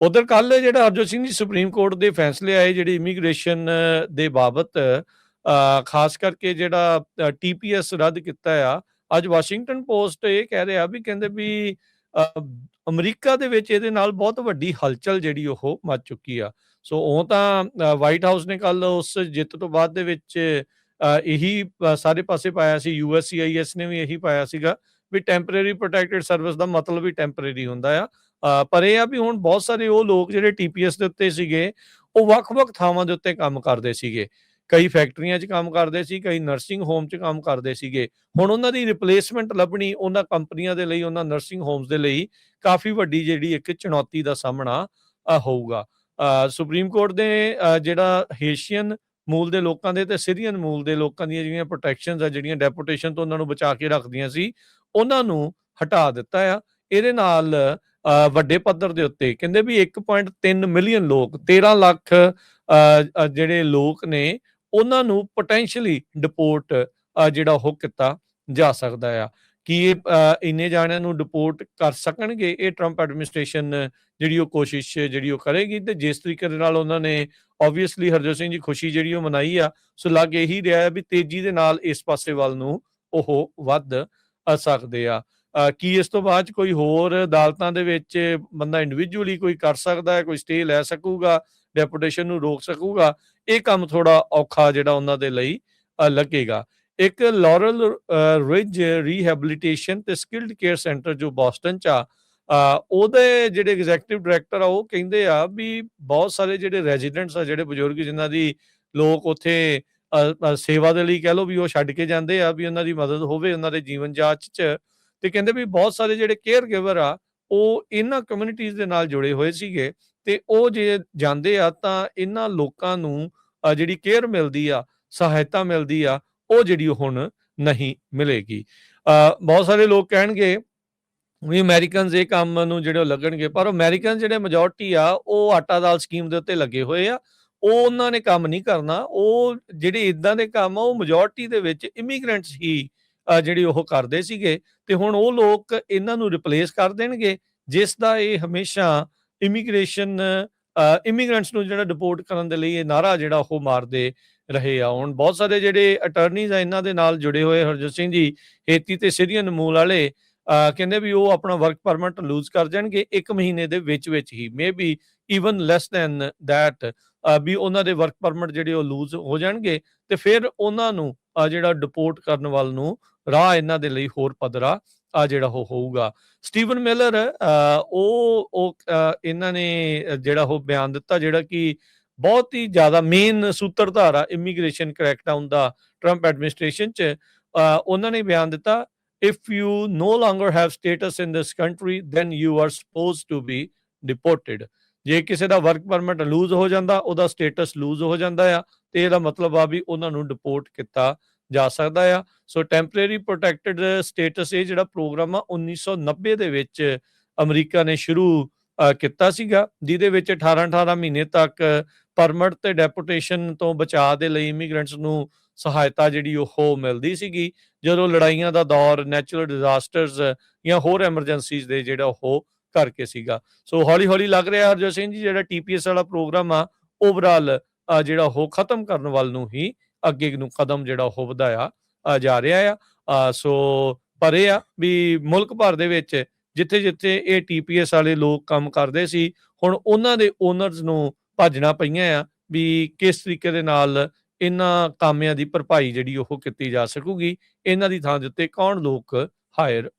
ਉਧਰ ਕੱਲ ਜਿਹੜਾ ਹਰਜੋਤ ਸਿੰਘ ਜੀ ਸੁਪਰੀਮ ਕੋਰਟ ਦੇ ਫੈਸਲੇ ਆਏ ਜਿਹੜੇ ਇਮੀਗ੍ਰੇਸ਼ਨ ਦੇ ਬਾਬਤ, ਖਾਸ ਕਰਕੇ ਜਿਹੜਾ TPS ਰੱਦ ਕੀਤਾ ਆ। ਅੱਜ ਵਾਸ਼ਿੰਗਟਨ ਪੋਸਟ ਇਹ ਕਹਿ ਰਿਹਾ ਵੀ ਕਹਿੰਦੇ ਵੀ ਅਮਰੀਕਾ ਦੇ ਵਿੱਚ ਇਹਦੇ ਨਾਲ ਬਹੁਤ ਵੱਡੀ ਹਲਚਲ ਜਿਹੜੀ ਉਹ ਮਚ ਚੁੱਕੀ ਆ। ਸੋ ਉਹ ਤਾਂ ਵਾਈਟ ਹਾਊਸ ਨੇ ਕੱਲ ਉਸ ਜਿੱਤ ਤੋਂ ਬਾਅਦ ਦੇ ਵਿੱਚ ਇਹੀ ਸਾਰੇ ਪਾਸੇ ਪਾਇਆ ਸੀ। USCIS ਨੇ ਵੀ ਇਹੀ ਪਾਇਆ ਸੀਗਾ ਵੀ ਟੈਂਪਰੇਰੀ ਪ੍ਰੋਟੈਕਟਿਡ ਸਰਵਿਸ ਦਾ ਮਤਲਬ ਵੀ ਟੈਂਪਰੇਰੀ ਹੁੰਦਾ ਆ। ਪਰ ਇਹ ਆ ਵੀ ਹੁਣ ਬਹੁਤ ਸਾਰੇ ਉਹ ਲੋਕ ਜਿਹੜੇ TPS ਦੇ ਉੱਤੇ ਸੀਗੇ, ਉਹ ਵੱਖ-ਵੱਖ ਥਾਵਾਂ ਦੇ ਉੱਤੇ ਕੰਮ ਕਰਦੇ ਸੀਗੇ। ਕਈ ਫੈਕਟਰੀਆਂ 'ਚ ਕੰਮ ਕਰਦੇ ਸੀ, ਕਈ ਨਰਸਿੰਗ ਹੋਮ 'ਚ ਕੰਮ ਕਰਦੇ ਸੀਗੇ। ਹੁਣ ਉਹਨਾਂ ਦੀ ਰਿਪਲੇਸਮੈਂਟ ਲੱਭਣੀ ਉਹਨਾਂ ਕੰਪਨੀਆਂ ਦੇ ਲਈ, ਉਹਨਾਂ ਨਰਸਿੰਗ ਹੋਮਸ ਦੇ ਲਈ ਕਾਫੀ ਵੱਡੀ ਜਿਹੜੀ ਇੱਕ ਚੁਣੌਤੀ ਦਾ ਸਾਹਮਣਾ ਹੋਊਗਾ। ਸੁਪਰੀਮ ਕੋਰਟ ਦੇ ਜਿਹੜਾ ਹੇਸ਼ੀਅਨ ਮੂਲ ਦੇ ਲੋਕਾਂ ਦੇ ਤੇ ਸੀਰੀਅਨ ਮੂਲ ਦੇ ਲੋਕਾਂ ਦੀਆਂ ਜਿਹੜੀਆਂ ਪ੍ਰੋਟੈਕਸ਼ਨਸ ਆ, ਜਿਹੜੀਆਂ ਡੈਪੂਟੇਸ਼ਨ ਤੋਂ ਉਹਨਾਂ ਨੂੰ ਬਚਾ ਕੇ ਰੱਖਦੀਆਂ ਸੀ, ਉਹਨਾਂ ਨੂੰ ਹਟਾ ਦਿੱਤਾ ਆ। ਇਹਦੇ ਨਾਲ ਵੱਡੇ ਪੱਧਰ ਦੇ ਉੱਤੇ ਕਹਿੰਦੇ ਵੀ 1.3 ਮਿਲੀਅਨ ਲੋਕ, 13 ਲੱਖ ਜਿਹੜੇ ਲੋਕ ਨੇ, ਉਹਨਾਂ ਨੂੰ ਪੋਟੈਂਸ਼ੀਅਲੀ ਡਿਪੋਰਟ ਜਿਹੜਾ ਉਹ ਕੀਤਾ ਜਾ ਸਕਦਾ ਆ। ਕਿ ਇੰਨੇ ਜਾਣਿਆਂ ਨੂੰ ਡਿਪੋਰਟ ਕਰ ਸਕਣਗੇ, ਇਹ ਟਰੰਪ ਐਡਮਿਨਿਸਟ੍ਰੇਸ਼ਨ ਜਿਹੜੀ ਉਹ ਕੋਸ਼ਿਸ਼ ਜਿਹੜੀ ਉਹ ਕਰੇਗੀ। ਤੇ ਜਿਸ ਤਰੀਕੇ ਦੇ ਨਾਲ ਉਹਨਾਂ ਨੇ ਓਬਵੀਅਸਲੀ ਹਰਜੋਤ ਸਿੰਘ ਜੀ ਖੁਸ਼ੀ ਜਿਹੜੀ ਉਹ ਮਨਾਈ ਆ, ਸੋ ਲੱਗ ਇਹੀ ਰਿਹਾ ਵੀ ਤੇਜ਼ੀ ਦੇ ਨਾਲ ਇਸ ਪਾਸੇ ਵੱਲ ਨੂੰ ਉਹ ਵੱਧ ਸਕਦੇ ਆ। ਕੀ ਇਸ ਤੋਂ ਬਾਅਦ ਕੋਈ ਹੋਰ ਅਦਾਲਤਾਂ ਦੇ ਵਿੱਚ ਬੰਦਾ ਇੰਡੀਵਿਜੂਅਲੀ ਕੋਈ ਕਰ ਸਕਦਾ ਹੈ, ਕੋਈ ਸਟੇ ਲੈ ਸਕੂਗਾ, ਡੈਪੂਟੇਸ਼ਨ ਨੂੰ ਰੋਕ ਸਕੂਗਾ? ਇਹ ਕੰਮ ਥੋੜਾ ਔਖਾ ਜਿਹੜਾ ਉਹਨਾਂ ਦੇ ਲਈ ਲੱਗੇਗਾ। ਇੱਕ ਲਾਰਲ ਰਿਜ ਰੀਹੈਬਿਲਿਟੇਸ਼ਨ ਤੇ ਸਕਿਲਡ ਕੇਅਰ ਸੈਂਟਰ ਜੋ ਬੋਸਟਨ 'ਚ ਆ, ਉਹਦੇ ਜਿਹੜੇ ਐਗਜ਼ੈਕਟਿਵ ਡਾਇਰੈਕਟਰ ਆ, ਉਹ ਕਹਿੰਦੇ ਆ ਵੀ ਬਹੁਤ ਸਾਰੇ ਜਿਹੜੇ ਰੈਜ਼ੀਡੈਂਟਸ ਆ, ਜਿਹੜੇ ਬਜ਼ੁਰਗ ਜਿਨ੍ਹਾਂ ਦੀ ਲੋਕ ਉੱਥੇ ਸੇਵਾ ਦੇ ਲਈ ਕਹਿ ਲਓ ਵੀ ਉਹ ਛੱਡ ਕੇ ਜਾਂਦੇ ਆ ਵੀ ਉਹਨਾਂ ਦੀ ਮਦਦ ਹੋਵੇ ਉਹਨਾਂ ਦੇ ਜੀਵਨ ਜਾਂਚ 'ਚ। ਤੇ ਕਹਿੰਦੇ ਵੀ ਬਹੁਤ ਸਾਰੇ ਜਿਹੜੇ ਕੇਅਰ ਗਿਵਰ ਆ, ਉਹ ਇਹਨਾਂ ਕਮਿਊਨਿਟੀਜ਼ ਦੇ ਨਾਲ ਜੁੜੇ ਹੋਏ ਸੀਗੇ, ਤੇ ਉਹ ਜੇ ਜਾਂਦੇ ਆ ਤਾਂ ਇਹਨਾਂ ਲੋਕਾਂ ਨੂੰ ਜਿਹੜੀ ਕੇਅਰ ਮਿਲਦੀ ਆ, ਸਹਾਇਤਾ ਮਿਲਦੀ ਆ, ਉਹ ਜਿਹੜੀ ਹੁਣ ਨਹੀਂ ਮਿਲੇਗੀ। ਬਹੁਤ ਸਾਰੇ ਲੋਕ ਕਹਿਣਗੇ ਵੀ ਅਮਰੀਕਨਸ ਇਹ ਕੰਮ ਨੂੰ ਜਿਹੜੇ ਉਹ ਲੱਗਣਗੇ, ਪਰ ਅਮਰੀਕਨ ਜਿਹੜੇ ਮੈਜੋਰਟੀ ਆ, ਉਹ ਆਟਾ ਦਾਲ ਸਕੀਮ ਦੇ ਉੱਤੇ ਲੱਗੇ ਹੋਏ ਆ। ਉਹ ਉਹਨਾਂ ਨੇ ਕੰਮ ਨਹੀਂ ਕਰਨਾ। ਉਹ ਜਿਹੜੇ ਇਦਾਂ ਦੇ ਕੰਮ ਆ, ਉਹ ਮੈਜੋਰਟੀ ਦੇ ਵਿੱਚ ਇਮੀਗ੍ਰੈਂਟਸ ਹੀ ਜਿਹੜੀ ਉਹ ਕਰਦੇ ਸੀਗੇ, ਤੇ ਹੁਣ ਉਹ ਲੋਕ ਇਹਨਾਂ ਨੂੰ ਰਿਪਲੇਸ ਕਰ ਦੇਣਗੇ, ਜਿਸ ਦਾ ਇਹ ਹਮੇਸ਼ਾ ਇਮੀਗ੍ਰੈਂਟਸ ਨੂੰ ਜਿਹੜਾ ਡਿਪੋਰਟ ਕਰਨ ਦੇ ਲਈ ਇਹ ਨਾਰਾ ਜਿਹੜਾ ਉਹ ਮਾਰਦੇ ਰਹੇ ਆ। ਹੁਣ ਬਹੁਤ ਸਾਰੇ ਜਿਹੜੇ ਅਟਰਨੀਜ਼ ਆ ਇਹਨਾਂ ਦੇ ਨਾਲ ਜੁੜੇ ਹੋਏ, ਹਰਜੋਤ ਸਿੰਘ ਜੀ ਹੇਤੀ ਤੇ ਸੀਰੀਅਨ ਮੂਲ ਵਾਲੇ, ਕਹਿੰਦੇ ਵੀ ਉਹ ਆਪਣਾ ਵਰਕ ਪਰਮਿਟ ਲੂਜ਼ ਕਰ ਜਾਣਗੇ 1 ਮਹੀਨੇ ਦੇ ਵਿੱਚ ਹੀ, maybe even less than that, ਵੀ ਉਹਨਾਂ ਦੇ ਵਰਕ ਪਰਮਿਟ ਜਿਹੜੇ ਉਹ ਲੂਜ਼ ਹੋ ਜਾਣਗੇ, ਤੇ ਫਿਰ ਉਹਨਾਂ ਨੂੰ ਜਿਹੜਾ ਡਿਪੋਰਟ ਕਰਨ ਵੱਲ ਨੂੰ ਰਾਹ ਇਹਨਾਂ ਦੇ ਲਈ ਹੋਰ ਪੱਧਰਾ ਜਿਹੜਾ ਉਹ ਹੋਊਗਾ। ਸਟੀਵਨ ਮਿਲਰ ਉਹ ਇਹਨਾਂ ਨੇ ਜਿਹੜਾ ਉਹ ਬਿਆਨ ਦਿੱਤਾ, ਜਿਹੜਾ ਕਿ ਬਹੁਤ ਹੀ ਜ਼ਿਆਦਾ ਮੇਨ ਸੂਤਰਧਾਰ ਆ ਇਮੀਗ੍ਰੇਸ਼ਨ ਕਰੈਕਡਾਊਨ ਦਾ ਟਰੰਪ ਐਡਮਿਨਿਸਟ੍ਰੇਸ਼ਨ 'ਚ। ਉਹਨਾਂ ਨੇ ਬਿਆਨ ਦਿੱਤਾ, if you no longer have status in this country then you are supposed to be deported। ਜੇ ਕਿਸੇ ਦਾ ਵਰਕ ਪਰਮਿਟ ਲੂਜ਼ ਹੋ ਜਾਂਦਾ, ਉਹਦਾ ਸਟੇਟਸ ਲੂਜ਼ ਹੋ ਜਾਂਦਾ ਆ, ਤੇ ਇਹਦਾ ਮਤਲਬ ਆ ਵੀ ਉਹਨਾਂ ਨੂੰ ਡਿਪੋਰਟ ਕੀਤਾ ਜਾ ਸਕਦਾ ਆ। ਸੋ ਟੈਂਪਰੇਰੀ ਪ੍ਰੋਟੈਕਟਿਡ ਸਟੇਟਸ ਇਹ ਜਿਹੜਾ ਪ੍ਰੋਗਰਾਮ ਆ 1990 ਦੇ ਵਿੱਚ ਅਮਰੀਕਾ ਨੇ ਸ਼ੁਰੂ ਕੀਤਾ ਸੀਗਾ, ਜਿਹਦੇ ਵਿੱਚ 18 ਮਹੀਨੇ ਤੱਕ ਪਰਮਿਟ ਤੇ ਡੈਪੂਟੇਸ਼ਨ ਤੋਂ ਬਚਾਅ ਦੇ ਲਈ ਇਮੀਗ੍ਰੈਂਟਸ ਨੂੰ ਸਹਾਇਤਾ ਜਿਹੜੀ ਉਹ ਮਿਲਦੀ ਸੀਗੀ, ਜਦੋਂ ਲੜਾਈਆਂ ਦਾ ਦੌਰ, ਨੈਚੁਰਲ ਡਿਜ਼ਾਸਟਰਸ ਜਾਂ ਹੋਰ ਐਮਰਜੈਂਸੀਜ਼ ਦੇ ਜਿਹੜਾ ਉਹ ਕਰਕੇ ਸੀਗਾ। ਸੋ ਹੌਲੀ ਹੌਲੀ ਲੱਗ ਰਿਹਾ ਹਰਜੋਤ ਸਿੰਘ ਜੀ ਜਿਹੜਾ TPS ਵਾਲਾ ਪ੍ਰੋਗਰਾਮ ਆ, ਓਵਰਆਲ ਜਿਹੜਾ ਉਹ ਖਤਮ ਕਰਨ ਵੱਲ ਨੂੰ ਹੀ ਅੱਗੇ ਨੂੰ ਕਦਮ ਜਿਹੜਾ ਉਹ ਵਧਾਇਆ ਜਾ ਰਿਹਾ ਆ। ਸੋ ਪਰ ਇਹ ਆ ਵੀ ਮੁਲਕ ਭਰ ਦੇ ਵਿੱਚ ਜਿੱਥੇ ਜਿੱਥੇ ਇਹ TPS ਵਾਲੇ ਲੋਕ ਕੰਮ ਕਰਦੇ ਸੀ, ਹੁਣ ਉਹਨਾਂ ਦੇ ਓਨਰਸ ਨੂੰ ਭੱਜਣਾ ਪਈਆਂ ਆ ਵੀ ਕਿਸ ਤਰੀਕੇ ਦੇ ਨਾਲ ਇਹਨਾਂ ਕਾਮਿਆਂ ਦੀ ਭਰਪਾਈ ਜਿਹੜੀ ਉਹ ਕੀਤੀ ਜਾ ਸਕੂਗੀ, ਇਹਨਾਂ ਦੀ ਥਾਂ ਦੇ ਉੱਤੇ ਕੌਣ ਲੋਕ ਹਾਇਰ